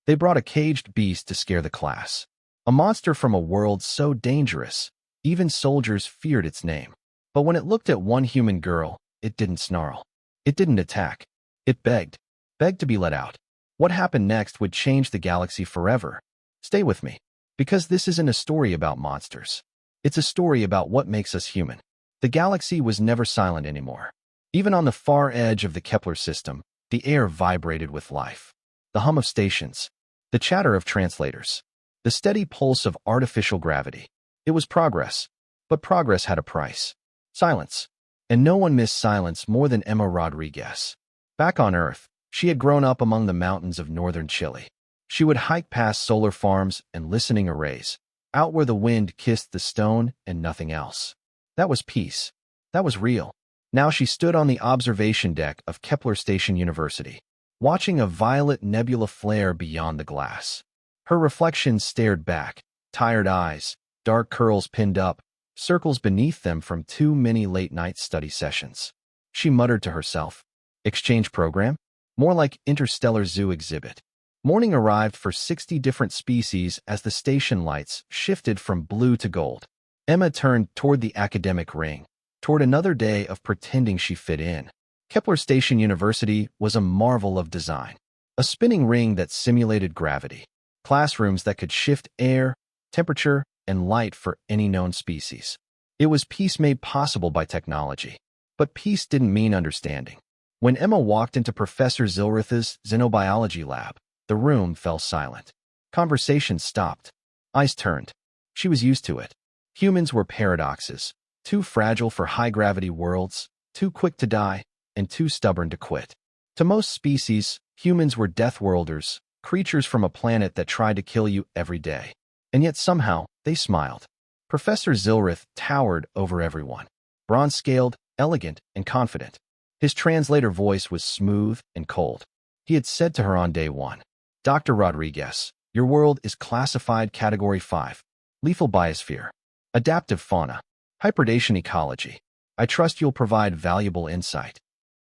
They brought a caged beast to scare the class. A monster from a world so dangerous, even soldiers feared its name. But when it looked at one human girl, it didn't snarl. It didn't attack. It begged to be let out. What happened next would change the galaxy forever. Stay with me, because this isn't a story about monsters. It's a story about what makes us human. The galaxy was never silent anymore. Even on the far edge of the Kepler system, the air vibrated with life. The hum of stations, the chatter of translators, the steady pulse of artificial gravity. It was progress, but progress had a price. Silence. And no one missed silence more than Emma Rodriguez. Back on Earth, she had grown up among the mountains of northern Chile. She would hike past solar farms and listening arrays, out where the wind kissed the stone and nothing else. That was peace. That was real. Now she stood on the observation deck of Kepler Station University, watching a violet nebula flare beyond the glass. Her reflection stared back, tired eyes, dark curls pinned up, circles beneath them from too many late-night study sessions. She muttered to herself, "Exchange program? More like interstellar zoo exhibit." Morning arrived for 60 different species as the station lights shifted from blue to gold. Emma turned toward the academic ring, toward another day of pretending she fit in. Kepler Station University was a marvel of design. A spinning ring that simulated gravity. Classrooms that could shift air, temperature, and light for any known species. It was peace made possible by technology. But peace didn't mean understanding. When Emma walked into Professor Zilrith's xenobiology lab, the room fell silent. Conversation stopped. Eyes turned. She was used to it. Humans were paradoxes, too fragile for high-gravity worlds, too quick to die, and too stubborn to quit. To most species, humans were deathworlders, creatures from a planet that tried to kill you every day. And yet somehow, they smiled. Professor Zilrith towered over everyone. Bronze-scaled, elegant, and confident. His translator voice was smooth and cold. He had said to her on day one, "Dr. Rodriguez, your world is classified Category 5, lethal biosphere, adaptive fauna, hybridation ecology. I trust you'll provide valuable insight."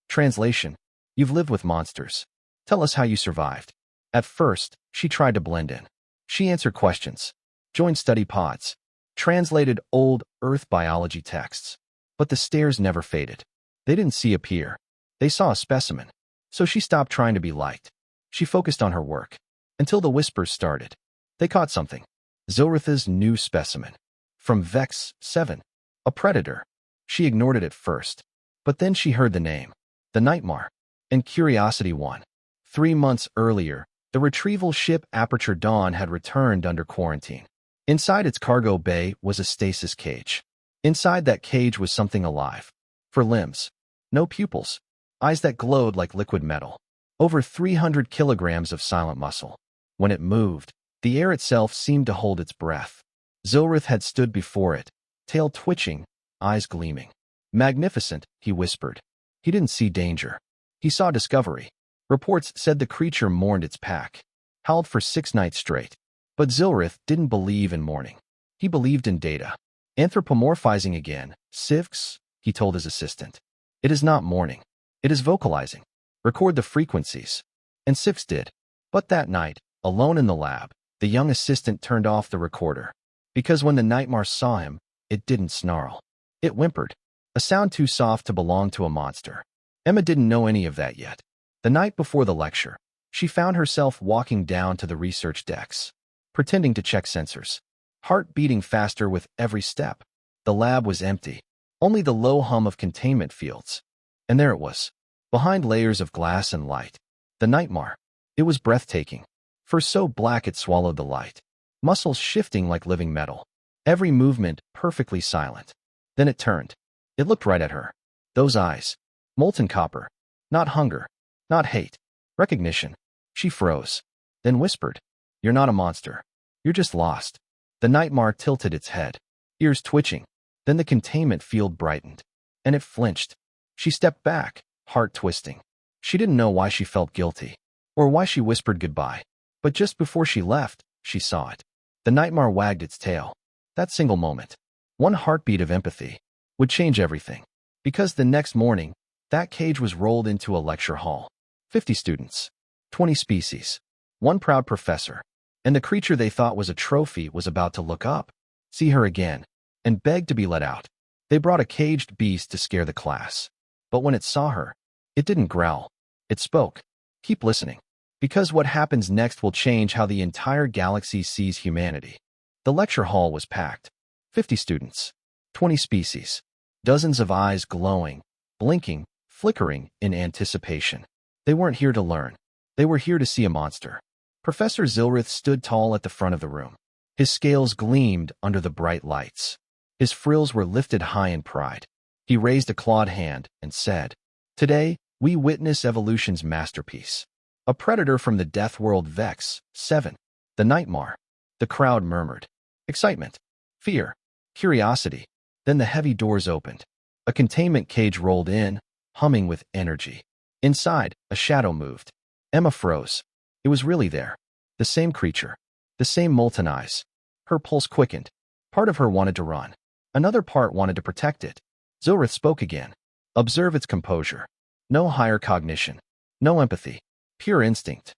Translation: You've lived with monsters. Tell us how you survived. At first, she tried to blend in. She answered questions, joined study pods, translated old Earth biology texts. But the stares never faded. They didn't see a peer. They saw a specimen. So she stopped trying to be liked. She focused on her work. Until the whispers started. They caught something. Zilrith's new specimen. From Vex 7. A predator. She ignored it at first. But then she heard the name. The Nightmare. And curiosity won. 3 months earlier, the retrieval ship Aperture Dawn had returned under quarantine. Inside its cargo bay was a stasis cage. Inside that cage was something alive. For limbs. No pupils. Eyes that glowed like liquid metal. Over 300 kilograms of silent muscle. When it moved, the air itself seemed to hold its breath. Zilrith had stood before it, tail twitching, eyes gleaming. "Magnificent," he whispered. He didn't see danger. He saw discovery. Reports said the creature mourned its pack. Howled for 6 nights straight. But Zilrith didn't believe in mourning. He believed in data. "Anthropomorphizing again, Sivx," he told his assistant. "It is not mourning. It is vocalizing. Record the frequencies." And Sivx did. But that night, alone in the lab, the young assistant turned off the recorder. Because when the Nightmare saw him, it didn't snarl. It whimpered. A sound too soft to belong to a monster. Emma didn't know any of that yet. The night before the lecture, she found herself walking down to the research decks, pretending to check sensors. Heart beating faster with every step. The lab was empty. Only the low hum of containment fields. And there it was, behind layers of glass and light. The Nightmare. It was breathtaking. For so black it swallowed the light. Muscles shifting like living metal. Every movement perfectly silent. Then it turned. It looked right at her. Those eyes. Molten copper. Not hunger. Not hate. Recognition. She froze. Then whispered, "You're not a monster. You're just lost." The Nightmare tilted its head. Ears twitching. Then the containment field brightened. And it flinched. She stepped back, heart twisting. She didn't know why she felt guilty. Or why she whispered goodbye. But just before she left, she saw it. The Nightmare wagged its tail. That single moment. One heartbeat of empathy. Would change everything. Because the next morning, that cage was rolled into a lecture hall. 50 students. 20 species. One proud professor, and the creature they thought was a trophy was about to look up, see her again, and beg to be let out. They brought a caged beast to scare the class. But when it saw her, it didn't growl. It spoke. Keep listening. Because what happens next will change how the entire galaxy sees humanity. The lecture hall was packed. 50 students. 20 species. Dozens of eyes glowing, blinking, flickering in anticipation. They weren't here to learn. They were here to see a monster. Professor Zilrith stood tall at the front of the room. His scales gleamed under the bright lights. His frills were lifted high in pride. He raised a clawed hand and said, "Today, we witness evolution's masterpiece. A predator from the deathworld Vex 7. The Nightmare." The crowd murmured. Excitement, fear, curiosity. Then the heavy doors opened. A containment cage rolled in, humming with energy. Inside, a shadow moved. Emma froze. It was really there. The same creature. The same molten eyes. Her pulse quickened. Part of her wanted to run. Another part wanted to protect it. Zilrith spoke again. Observe its composure. No higher cognition. No empathy. Pure instinct.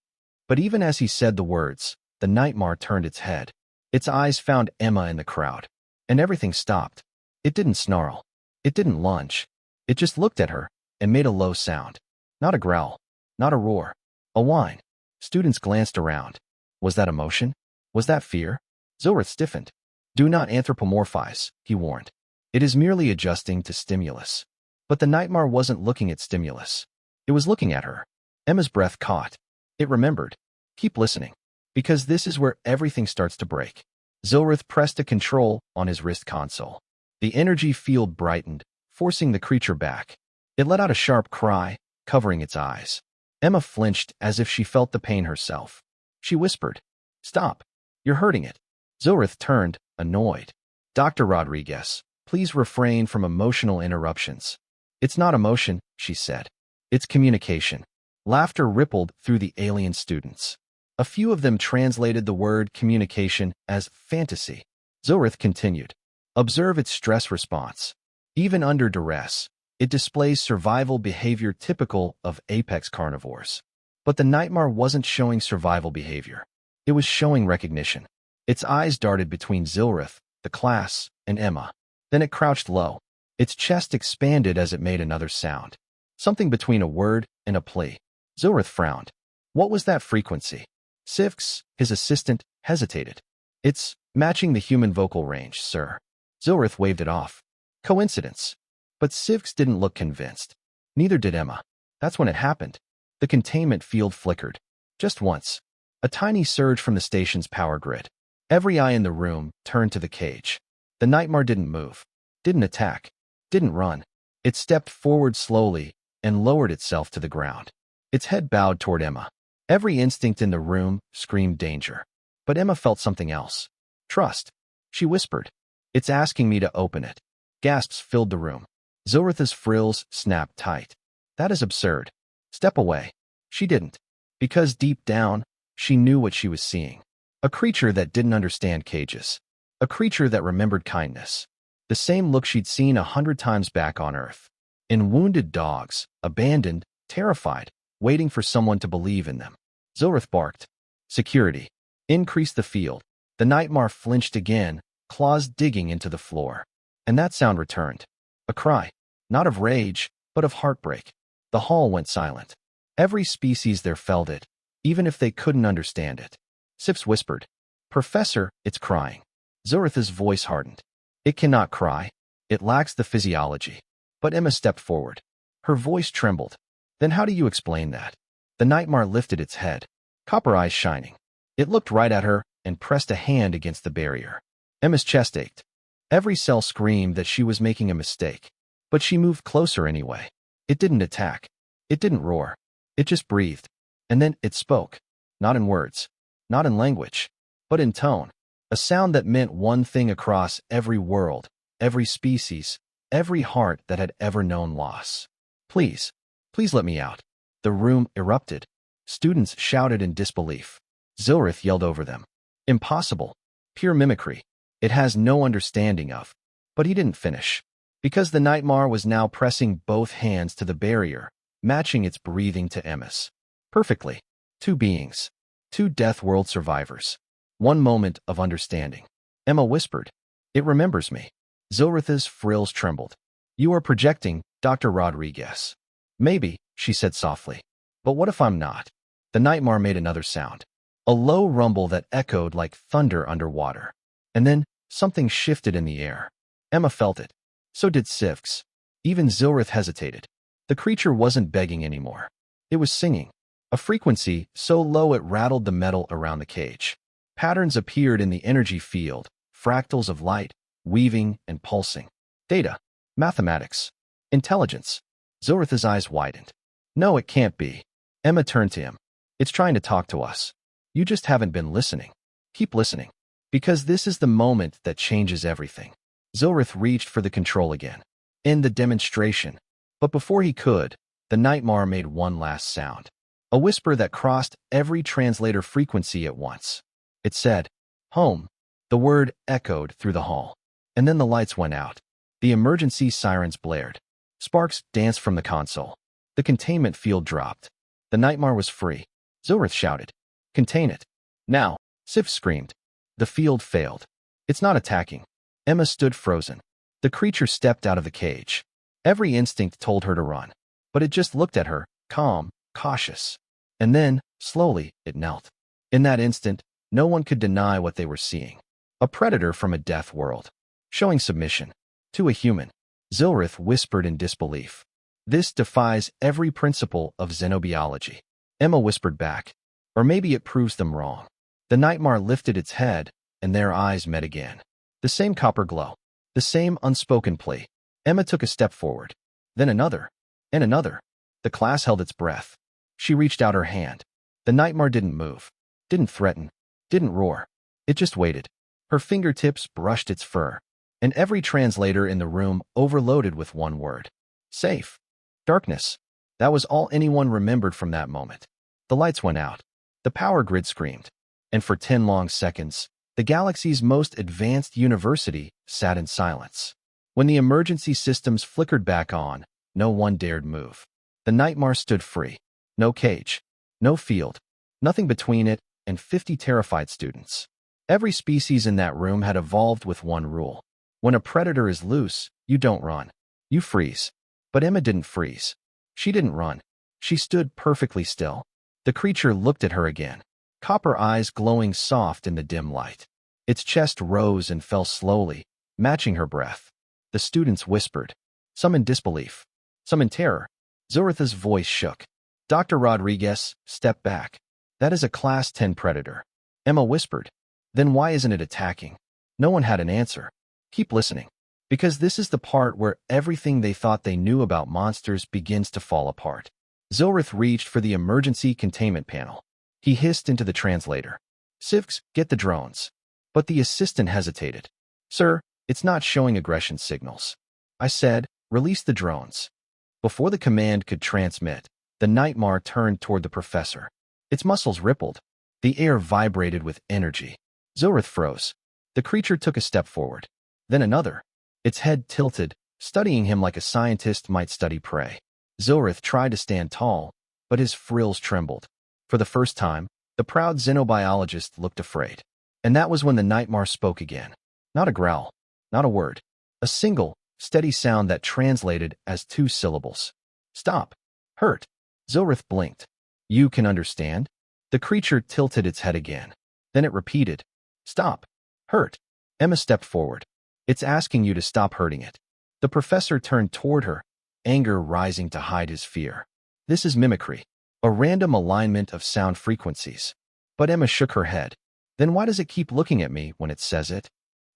But even as he said the words, the Nightmare turned its head. Its eyes found Emma in the crowd. And everything stopped. It didn't snarl. It didn't lunge. It just looked at her and made a low sound. Not a growl. Not a roar. A whine. Students glanced around. Was that emotion? Was that fear? Zilrith stiffened. Do not anthropomorphize, he warned. It is merely adjusting to stimulus. But the Nightmare wasn't looking at stimulus. It was looking at her. Emma's breath caught. It remembered. Keep listening. Because this is where everything starts to break. Zilrith pressed a control on his wrist console. The energy field brightened, forcing the creature back. It let out a sharp cry, covering its eyes. Emma flinched as if she felt the pain herself. She whispered, "Stop. You're hurting it." Zilrith turned, annoyed. "Dr. Rodriguez, please refrain from emotional interruptions." "It's not emotion," she said. "It's communication." Laughter rippled through the alien students. A few of them translated the word communication as fantasy. Zilrith continued. Observe its stress response. Even under duress, it displays survival behavior typical of apex carnivores. But the Nightmare wasn't showing survival behavior. It was showing recognition. Its eyes darted between Zilrith, the class, and Emma. Then it crouched low. Its chest expanded as it made another sound. Something between a word and a plea. Zilrith frowned. What was that frequency? Sivx, his assistant, hesitated. It's matching the human vocal range, sir. Zilrith waved it off. Coincidence. But Sivx didn't look convinced. Neither did Emma. That's when it happened. The containment field flickered. Just once. A tiny surge from the station's power grid. Every eye in the room turned to the cage. The Nightmare didn't move. Didn't attack. Didn't run. It stepped forward slowly and lowered itself to the ground. Its head bowed toward Emma. Every instinct in the room screamed danger. But Emma felt something else. Trust. She whispered. It's asking me to open it. Gasps filled the room. Zilrith's frills snapped tight. That is absurd. Step away. She didn't. Because deep down, she knew what she was seeing. A creature that didn't understand cages. A creature that remembered kindness. The same look she'd seen 100 times back on Earth. In wounded dogs, abandoned, terrified, waiting for someone to believe in them. Zilrith barked. Security. Increase the field. The Nightmare flinched again, claws digging into the floor. And that sound returned. A cry. Not of rage, but of heartbreak. The hall went silent. Every species there felt it, even if they couldn't understand it. Sips whispered. Professor, it's crying. Zilrith's voice hardened. It cannot cry. It lacks the physiology. But Emma stepped forward. Her voice trembled. Then how do you explain that? The Nightmare lifted its head, copper eyes shining. It looked right at her and pressed a hand against the barrier. Emma's chest ached. Every cell screamed that she was making a mistake. But she moved closer anyway. It didn't attack. It didn't roar. It just breathed. And then it spoke. Not in words. Not in language. But in tone. A sound that meant one thing across every world, every species, every heart that had ever known loss. Please. Please let me out. The room erupted. Students shouted in disbelief. Zilrith yelled over them. Impossible. Pure mimicry. It has no understanding of. But he didn't finish. Because the Nightmare was now pressing both hands to the barrier, matching its breathing to Emma's. Perfectly. Two beings. Two deathworld survivors. One moment of understanding. Emma whispered, "It remembers me." Zilritha's frills trembled. "You are projecting, Dr. Rodriguez." "Maybe," she said softly. "But what if I'm not?" The nightmare made another sound. A low rumble that echoed like thunder underwater. And then, something shifted in the air. Emma felt it. So did Sivks. Even Zilrith hesitated. The creature wasn't begging anymore. It was singing. A frequency so low it rattled the metal around the cage. Patterns appeared in the energy field, fractals of light, weaving and pulsing. Data. Mathematics. Intelligence. Zilritha's eyes widened. "No, it can't be." Emma turned to him. "It's trying to talk to us. You just haven't been listening. Keep listening. Because this is the moment that changes everything." Zilrith reached for the control again. End the demonstration. But before he could, the nightmare made one last sound. A whisper that crossed every translator frequency at once. It said, "Home." The word echoed through the hall. And then the lights went out. The emergency sirens blared. Sparks danced from the console. The containment field dropped. The nightmare was free. Zilrith shouted, "Contain it. Now." Sif screamed. The field failed. "It's not attacking." Emma stood frozen. The creature stepped out of the cage. Every instinct told her to run. But it just looked at her, calm, cautious. And then, slowly, it knelt. In that instant, no one could deny what they were seeing. A predator from a death world. Showing submission. To a human. Zilrith whispered in disbelief. "This defies every principle of xenobiology." Emma whispered back. "Or maybe it proves them wrong." The nightmare lifted its head, and their eyes met again. The same copper glow. The same unspoken plea. Emma took a step forward. Then another. And another. The class held its breath. She reached out her hand. The nightmare didn't move. Didn't threaten. Didn't roar. It just waited. Her fingertips brushed its fur. And every translator in the room overloaded with one word. Safe. Darkness. That was all anyone remembered from that moment. The lights went out. The power grid screamed. And for 10 long seconds, the galaxy's most advanced university sat in silence. When the emergency systems flickered back on, no one dared move. The nightmare stood free. No cage. No field. Nothing between it and 50 terrified students. Every species in that room had evolved with one rule. When a predator is loose, you don't run. You freeze. But Emma didn't freeze. She didn't run. She stood perfectly still. The creature looked at her again. Copper eyes glowing soft in the dim light. Its chest rose and fell slowly, matching her breath. The students whispered, some in disbelief, some in terror. Zilritha's voice shook. "Dr. Rodriguez, step back. That is a Class 10 predator." Emma whispered, "Then why isn't it attacking?" No one had an answer. Keep listening. Because this is the part where everything they thought they knew about monsters begins to fall apart. Zilrith reached for the emergency containment panel. He hissed into the translator. "Sivks, get the drones." But the assistant hesitated. "Sir, it's not showing aggression signals." I said, "Release the drones." Before the command could transmit, the nightmare turned toward the professor. Its muscles rippled. The air vibrated with energy. Zilrith froze. The creature took a step forward. Then another. Its head tilted, studying him like a scientist might study prey. Zilrith tried to stand tall, but his frills trembled. For the first time, the proud xenobiologist looked afraid. And that was when the nightmare spoke again. Not a growl, not a word. A single, steady sound that translated as 2 syllables. "Stop. Hurt." Zilrith blinked. "You can understand?" The creature tilted its head again. Then it repeated, "Stop. Hurt." Emma stepped forward. "It's asking you to stop hurting it." The professor turned toward her, anger rising to hide his fear. "This is mimicry. A random alignment of sound frequencies." But Emma shook her head. "Then why does it keep looking at me when it says it?"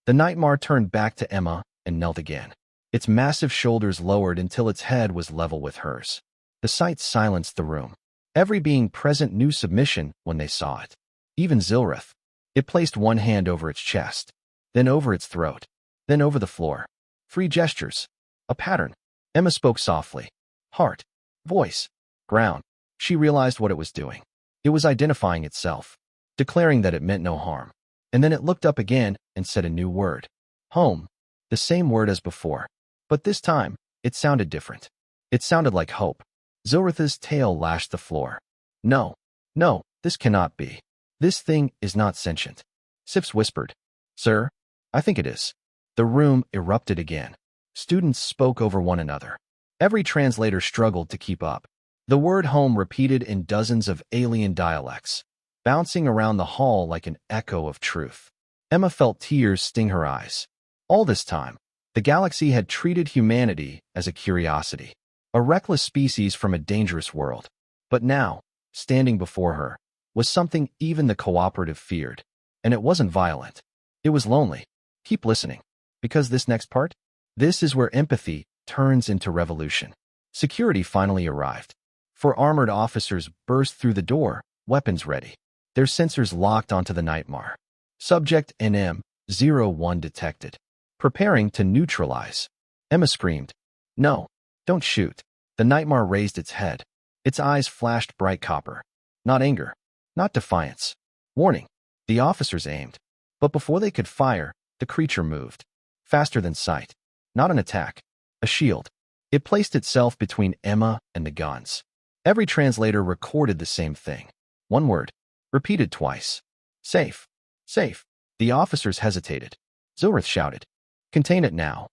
The nightmare turned back to Emma and knelt again. Its massive shoulders lowered until its head was level with hers. The sight silenced the room. Every being present knew submission when they saw it. Even Zilrith. It placed one hand over its chest, then over its throat, then over the floor. 3 gestures. A pattern. Emma spoke softly. Heart. Voice. Ground. She realized what it was doing. It was identifying itself, declaring that it meant no harm. And then it looked up again and said a new word. Home. The same word as before. But this time, it sounded different. It sounded like hope. Zilritha's tail lashed the floor. "No. No, this cannot be." This thing is not sentient. Sips whispered. Sir, I think it is. The room erupted again. Students spoke over one another. Every translator struggled to keep up. The word home repeated in dozens of alien dialects, bouncing around the hall like an echo of truth. Emma felt tears sting her eyes. All this time, the galaxy had treated humanity as a curiosity, a reckless species from a dangerous world. But now, standing before her, was something even the cooperative feared. And it wasn't violent. It was lonely. Keep listening. Because this next part, this is where empathy turns into revolution. Security finally arrived. Four armored officers burst through the door, weapons ready. Their sensors locked onto the Nightmare. Subject NM-01 detected. Preparing to neutralize. Emma screamed. No, don't shoot. The Nightmare raised its head. Its eyes flashed bright copper. Not anger. Not defiance. Warning. The officers aimed. But before they could fire, the creature moved. Faster than sight. Not an attack. A shield. It placed itself between Emma and the guns. Every translator recorded the same thing. One word. Repeated twice. Safe. Safe. The officers hesitated. Zilrith shouted. Contain it now.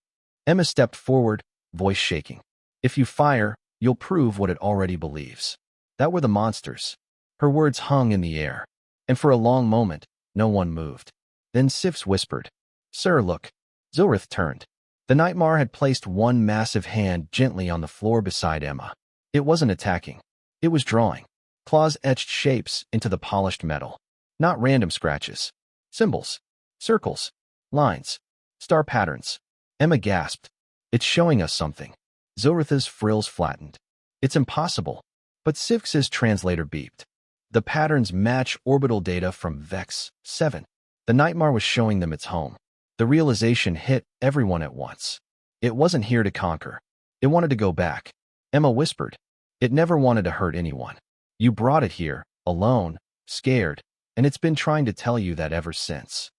Emma stepped forward, voice shaking. If you fire, you'll prove what it already believes. That were the monsters. Her words hung in the air. And for a long moment, no one moved. Then Sifs whispered. Sir, look. Zilrith turned. The Nightmare had placed one massive hand gently on the floor beside Emma. It wasn't attacking. It was drawing. Claws etched shapes into the polished metal. Not random scratches. Symbols. Circles. Lines. Star patterns. Emma gasped. It's showing us something. Zilrith's frills flattened. It's impossible. But Sifx's translator beeped. The patterns match orbital data from Vex 7. The Nightmare was showing them its home. The realization hit everyone at once. It wasn't here to conquer. It wanted to go back. Emma whispered. It never wanted to hurt anyone. You brought it here, alone, scared, and it's been trying to tell you that ever since.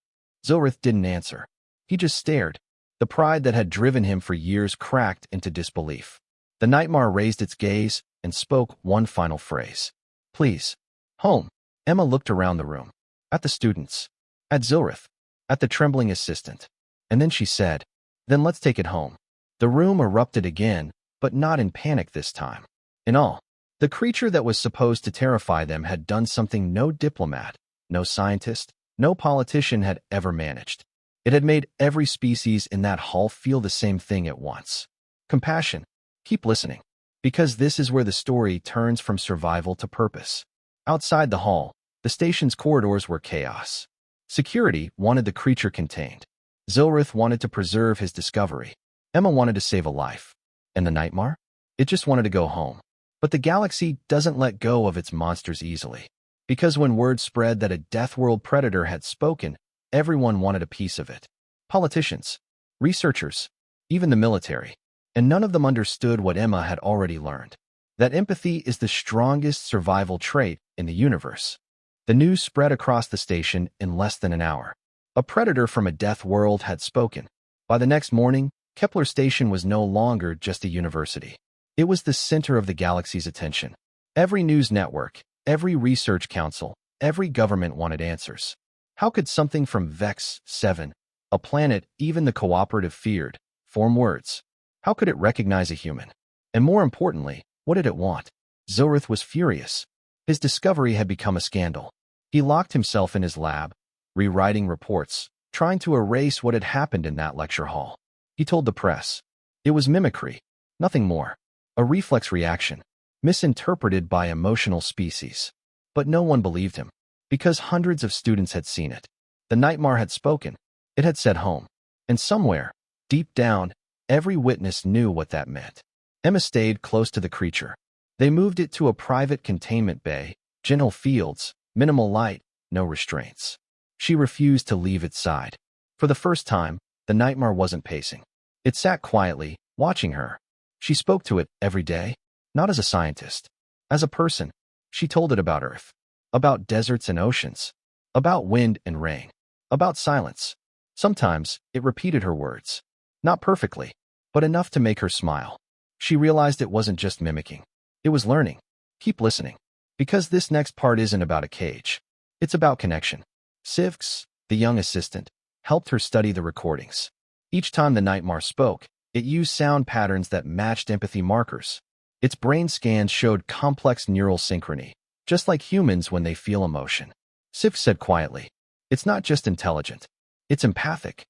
Zilrith didn't answer. He just stared. The pride that had driven him for years cracked into disbelief. The Nightmare raised its gaze and spoke one final phrase. Please. Home. Emma looked around the room. At the students. At Zilrith. At the trembling assistant. And then she said, Then let's take it home. The room erupted again, but not in panic this time. In all, the creature that was supposed to terrify them had done something no diplomat, no scientist, no politician had ever managed. It had made every species in that hall feel the same thing at once. Compassion. Keep listening. Because this is where the story turns from survival to purpose. Outside the hall, the station's corridors were chaos. Security wanted the creature contained. Zilrith wanted to preserve his discovery. Emma wanted to save a life. And the Nightmare? It just wanted to go home. But the galaxy doesn't let go of its monsters easily. Because when word spread that a deathworld predator had spoken, everyone wanted a piece of it. Politicians, researchers, even the military. And none of them understood what Emma had already learned. That empathy is the strongest survival trait in the universe. The news spread across the station in less than an hour. A predator from a death world had spoken. By the next morning, Kepler Station was no longer just a university. It was the center of the galaxy's attention. Every news network, every research council, every government wanted answers. How could something from Vex 7, a planet even the cooperative feared, form words? How could it recognize a human? And more importantly, what did it want? Zilrith was furious. His discovery had become a scandal. He locked himself in his lab, rewriting reports, trying to erase what had happened in that lecture hall. He told the press. It was mimicry, nothing more. A reflex reaction, misinterpreted by emotional species. But no one believed him, because hundreds of students had seen it. The Nightmare had spoken. It had said home. And somewhere, deep down, every witness knew what that meant. Emma stayed close to the creature. They moved it to a private containment bay, gentle fields, minimal light, no restraints. She refused to leave its side. For the first time, the Nightmare wasn't pacing. It sat quietly, watching her. She spoke to it every day, not as a scientist. As a person, she told it about Earth, about deserts and oceans, about wind and rain, about silence. Sometimes, it repeated her words. Not perfectly, but enough to make her smile. She realized it wasn't just mimicking. It was learning. Keep listening. Because this next part isn't about a cage. It's about connection. Sivks, the young assistant, helped her study the recordings. Each time the Nightmare spoke, it used sound patterns that matched empathy markers. Its brain scans showed complex neural synchrony, just like humans when they feel emotion. Sivks said quietly, "It's not just intelligent. It's empathic."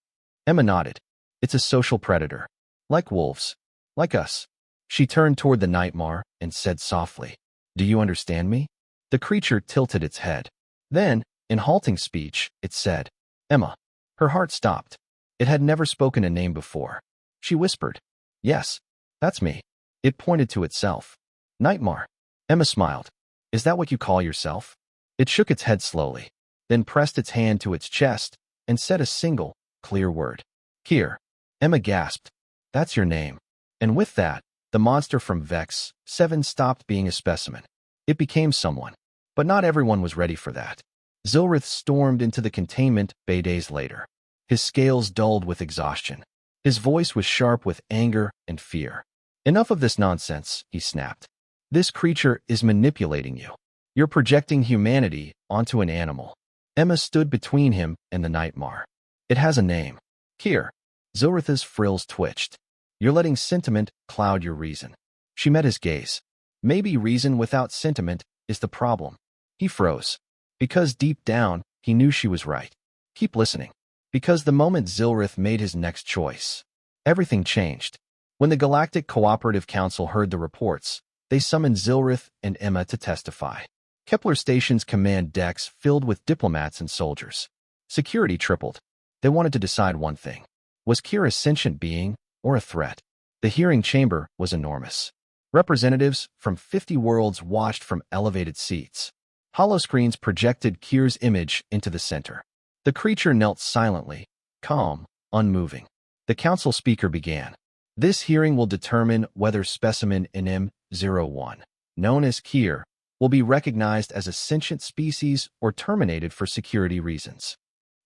Emma nodded. "It's a social predator. Like wolves. Like us." She turned toward the Nightmare and said softly, "Do you understand me?" The creature tilted its head. Then, in halting speech, it said, "Emma." Her heart stopped. It had never spoken a name before. She whispered, "Yes, that's me." It pointed to itself. "Nightmare." Emma smiled. "Is that what you call yourself?" It shook its head slowly, then pressed its hand to its chest and said a single, clear word. "Keer." Emma gasped. "That's your name." And with that, the monster from Vex 7 stopped being a specimen. It became someone. But not everyone was ready for that. Zilrith stormed into the containment bay days later. His scales dulled with exhaustion. His voice was sharp with anger and fear. "Enough of this nonsense," he snapped. "This creature is manipulating you. You're projecting humanity onto an animal." Emma stood between him and the Nightmare. "It has a name. Keer." Zilrith's frills twitched. "You're letting sentiment cloud your reason." She met his gaze. "Maybe reason without sentiment is the problem." He froze. Because deep down, he knew she was right. Keep listening. Because the moment Zilrith made his next choice, everything changed. When the Galactic Cooperative Council heard the reports, they summoned Zilrith and Emma to testify. Kepler Station's command decks filled with diplomats and soldiers. Security tripled. They wanted to decide one thing. Was Keer a sentient being or a threat? The hearing chamber was enormous. Representatives from 50 worlds watched from elevated seats. Holoscreens projected Keer's image into the center. The creature knelt silently, calm, unmoving. The council speaker began. "This hearing will determine whether specimen NM01, known as Keer, will be recognized as a sentient species or terminated for security reasons."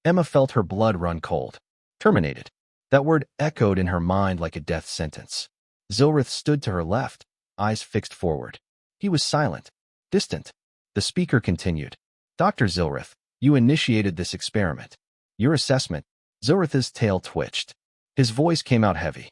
Emma felt her blood run cold. Terminated. That word echoed in her mind like a death sentence. Zilrith stood to her left, eyes fixed forward. He was silent, distant. The speaker continued. "Dr. Zilrith, you initiated this experiment. Your assessment." Zilrith's tail twitched. His voice came out heavy.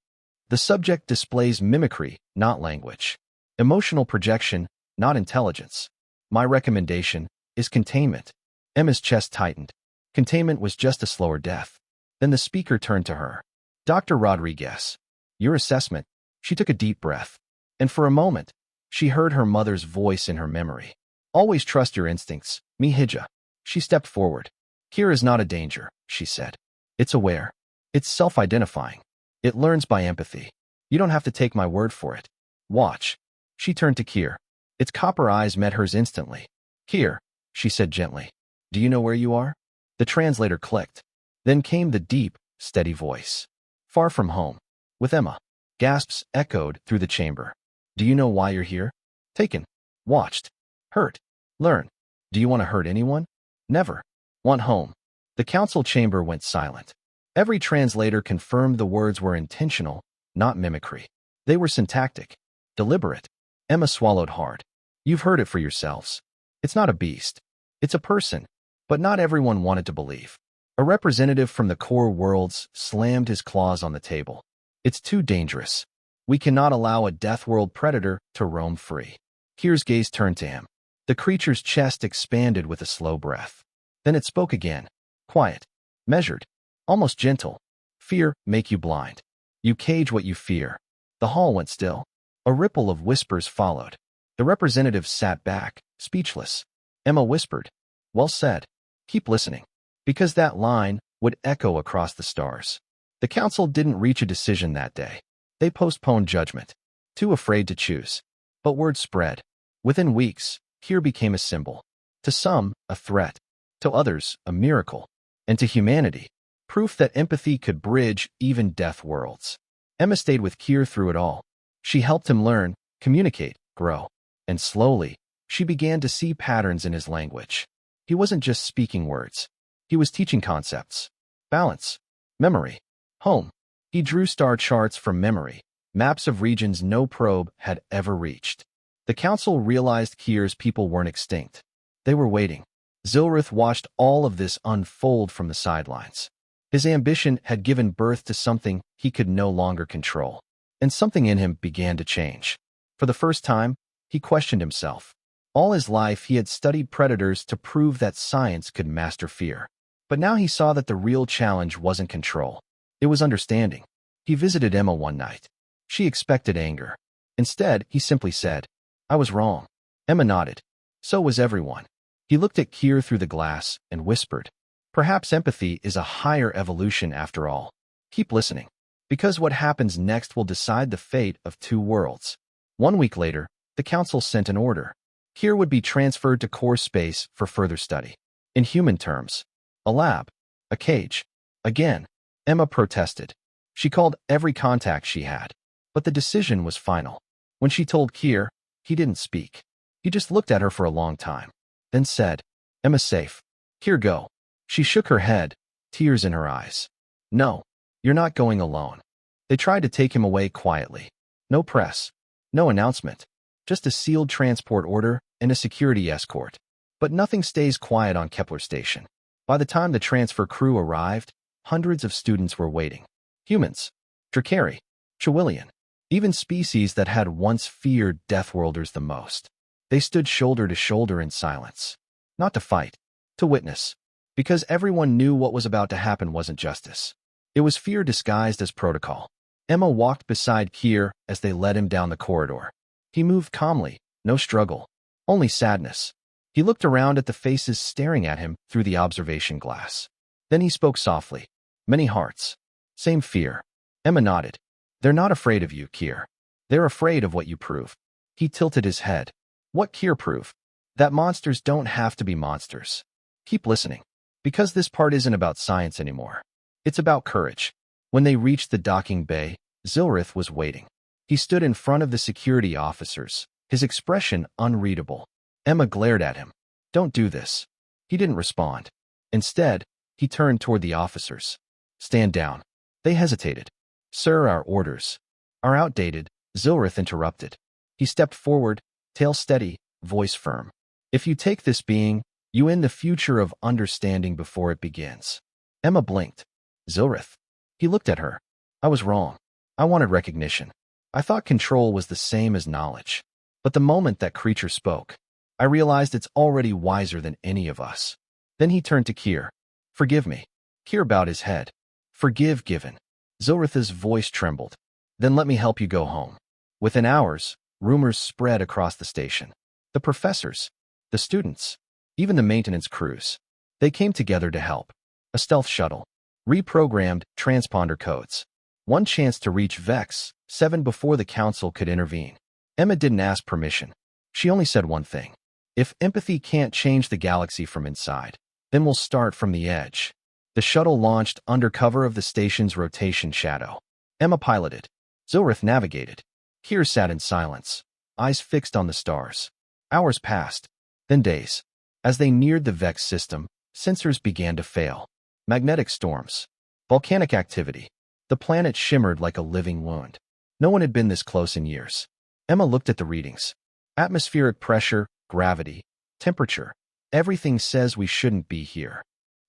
"The subject displays mimicry, not language. Emotional projection, not intelligence. My recommendation is containment." Emma's chest tightened. Containment was just a slower death. Then the speaker turned to her. "Dr. Rodriguez, your assessment." She took a deep breath. And for a moment, she heard her mother's voice in her memory. "Always trust your instincts, Mihija." She stepped forward. "Keer is not a danger," she said. "It's aware. It's self-identifying. It learns by empathy. You don't have to take my word for it. Watch." She turned to Keer. Its copper eyes met hers instantly. "Keer," she said gently, "do you know where you are?" The translator clicked. Then came the deep, steady voice. "Far from home. With Emma." Gasps echoed through the chamber. "Do you know why you're here?" "Taken. Watched. Hurt. Learn." "Do you want to hurt anyone?" "Never. Want home." The council chamber went silent. Every translator confirmed the words were intentional, not mimicry. They were syntactic, deliberate. Emma swallowed hard. "You've heard it for yourselves. It's not a beast. It's a person." But not everyone wanted to believe. A representative from the core worlds slammed his claws on the table. "It's too dangerous. We cannot allow a deathworld predator to roam free." Keer's gaze turned to him. The creature's chest expanded with a slow breath. Then it spoke again. Quiet. Measured. Almost gentle. "Fear make you blind. You cage what you fear." The hall went still. A ripple of whispers followed. The representative sat back, speechless. Emma whispered, "Well said. Keep listening." Because that line would echo across the stars. The council didn't reach a decision that day. They postponed judgment, too afraid to choose. But word spread. Within weeks, Keer became a symbol. To some, a threat. To others, a miracle. And to humanity, proof that empathy could bridge even death worlds. Emma stayed with Keer through it all. She helped him learn, communicate, grow. And slowly, she began to see patterns in his language. He wasn't just speaking words. He was teaching concepts. Balance. Memory. Home. He drew star charts from memory, maps of regions no probe had ever reached. The council realized Keer's people weren't extinct. They were waiting. Zilrith watched all of this unfold from the sidelines. His ambition had given birth to something he could no longer control, and something in him began to change. For the first time, he questioned himself. All his life, he had studied predators to prove that science could master fear. But now he saw that the real challenge wasn't control. It was understanding. He visited Emma one night. She expected anger. Instead, he simply said, "I was wrong." Emma nodded. So was everyone. He looked at Keer through the glass and whispered, "Perhaps empathy is a higher evolution after all. Keep listening, because what happens next will decide the fate of two worlds." 1 week later, the council sent an order. Keer would be transferred to core space for further study. In human terms, a lab, a cage. Again, Emma protested. She called every contact she had, but the decision was final. When she told Keer, he didn't speak. He just looked at her for a long time, then said, "Emma's safe. Keer, go." She shook her head, tears in her eyes. "No, you're not going alone." They tried to take him away quietly. No press, no announcement, just a sealed transport order and a security escort. But nothing stays quiet on Kepler Station. By the time the transfer crew arrived, hundreds of students were waiting. Humans, Drakari, Chawilian, even species that had once feared deathworlders the most. They stood shoulder to shoulder in silence. Not to fight, to witness. Because everyone knew what was about to happen wasn't justice. It was fear disguised as protocol. Emma walked beside Keer as they led him down the corridor. He moved calmly, no struggle, only sadness. He looked around at the faces staring at him through the observation glass. Then he spoke softly. "Many hearts. Same fear." Emma nodded. "They're not afraid of you, Keer. They're afraid of what you prove." He tilted his head. "What Keer prove?" "That monsters don't have to be monsters. Keep listening. Because this part isn't about science anymore. It's about courage." When they reached the docking bay, Zilrith was waiting. He stood in front of the security officers, his expression unreadable. Emma glared at him. "Don't do this." He didn't respond. Instead, he turned toward the officers. "Stand down." They hesitated. "Sir, our orders are outdated," Zilrith interrupted. He stepped forward, tail steady, voice firm. "If you take this being, you end the future of understanding before it begins." Emma blinked. "Zilrith." He looked at her. "I was wrong. I wanted recognition. I thought control was the same as knowledge. But the moment that creature spoke, I realized it's already wiser than any of us." Then he turned to Keer. "Forgive me." Keer bowed his head. "Forgive given." Zilrith's voice trembled. "Then let me help you go home." Within hours, rumors spread across the station. The professors, the students, even the maintenance crews. They came together to help. A stealth shuttle. Reprogrammed transponder codes. One chance to reach Vex 7 before the council could intervene. Emma didn't ask permission. She only said one thing. "If empathy can't change the galaxy from inside, then we'll start from the edge." The shuttle launched under cover of the station's rotation shadow. Emma piloted. Zilrith navigated. Keer sat in silence, eyes fixed on the stars. Hours passed, then days. As they neared the Vex system, sensors began to fail. Magnetic storms. Volcanic activity. The planet shimmered like a living wound. No one had been this close in years. Emma looked at the readings. Atmospheric pressure, gravity, temperature. Everything says we shouldn't be here.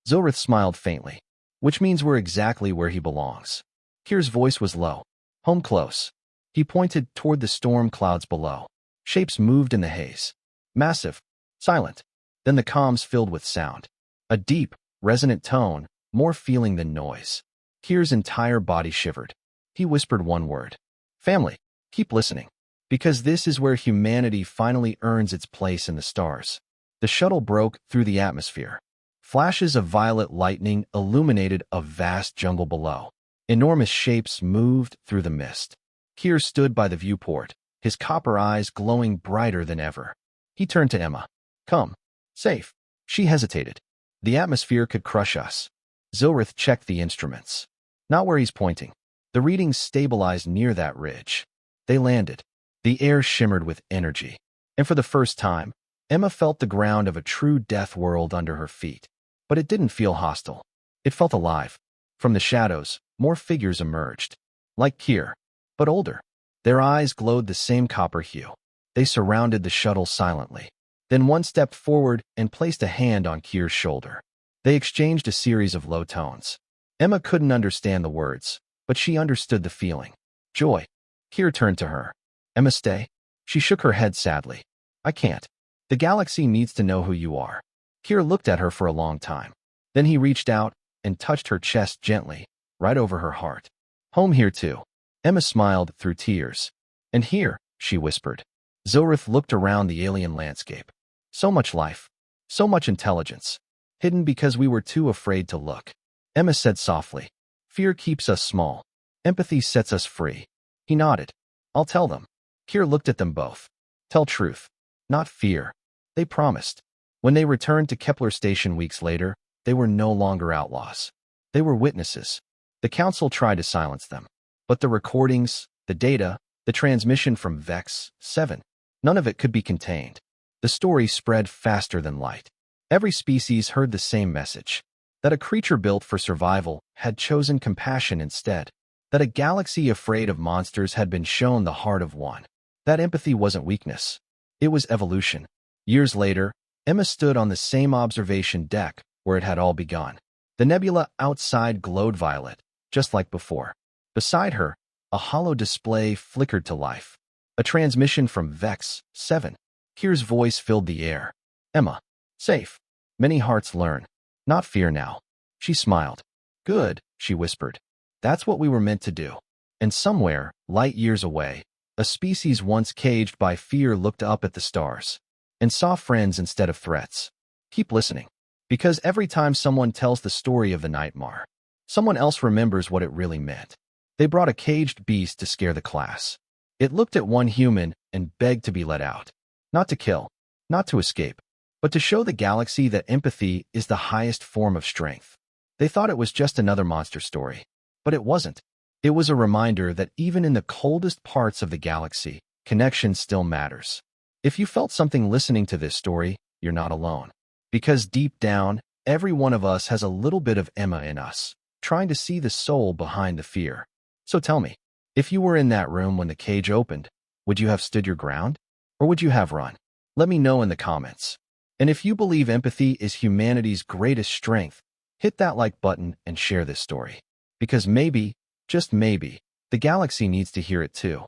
Zilrith smiled faintly. "Which means we're exactly where he belongs." Keer's voice was low. "Home close." He pointed toward the storm clouds below. Shapes moved in the haze. Massive, silent. Then the comms filled with sound. A deep, resonant tone, more feeling than noise. Keer's entire body shivered. He whispered one word. "Family, keep listening. Because this is where humanity finally earns its place in the stars." The shuttle broke through the atmosphere. Flashes of violet lightning illuminated a vast jungle below. Enormous shapes moved through the mist. Keer stood by the viewport, his copper eyes glowing brighter than ever. He turned to Emma. "Come. Safe." She hesitated. "The atmosphere could crush us." Zilrith checked the instruments. "Not where he's pointing." The readings stabilized near that ridge. They landed. The air shimmered with energy. And for the first time, Emma felt the ground of a true death world under her feet. But it didn't feel hostile. It felt alive. From the shadows, more figures emerged. Like Keer, but older. Their eyes glowed the same copper hue. They surrounded the shuttle silently. Then one stepped forward and placed a hand on Keer's shoulder. They exchanged a series of low tones. Emma couldn't understand the words, but she understood the feeling. Joy. Keer turned to her. Emma, stay. She shook her head sadly. I can't. The galaxy needs to know who you are. Keer looked at her for a long time. Then he reached out and touched her chest gently, right over her heart. Home here too. Emma smiled through tears. And here, she whispered. Zorith looked around the alien landscape. So much life. So much intelligence. Hidden because we were too afraid to look. Emma said softly. Fear keeps us small. Empathy sets us free. He nodded. I'll tell them. Keer looked at them both. Tell truth. Not fear. They promised. When they returned to Kepler Station weeks later, they were no longer outlaws. They were witnesses. The council tried to silence them. But the recordings, the data, the transmission from Vex 7, none of it could be contained. The story spread faster than light. Every species heard the same message. That a creature built for survival had chosen compassion instead. That a galaxy afraid of monsters had been shown the heart of one. That empathy wasn't weakness. It was evolution. Years later, Emma stood on the same observation deck where it had all begun. The nebula outside glowed violet, just like before. Beside her, a hollow display flickered to life. A transmission from Vex 7. Keer's voice filled the air. Emma. Safe. Many hearts learn. Not fear now. She smiled. Good, she whispered. That's what we were meant to do. And somewhere, light years away, a species once caged by fear looked up at the stars and saw friends instead of threats. Keep listening. Because every time someone tells the story of the Nightmare, someone else remembers what it really meant. They brought a caged beast to scare the class. It looked at one human and begged to be let out. Not to kill, not to escape, but to show the galaxy that empathy is the highest form of strength. They thought it was just another monster story. But it wasn't. It was a reminder that even in the coldest parts of the galaxy, connection still matters. If you felt something listening to this story, you're not alone. Because deep down, every one of us has a little bit of Emma in us, trying to see the soul behind the fear. So tell me, if you were in that room when the cage opened, would you have stood your ground? Or would you have run? Let me know in the comments. And if you believe empathy is humanity's greatest strength, hit that like button and share this story. Because maybe, just maybe, the galaxy needs to hear it too.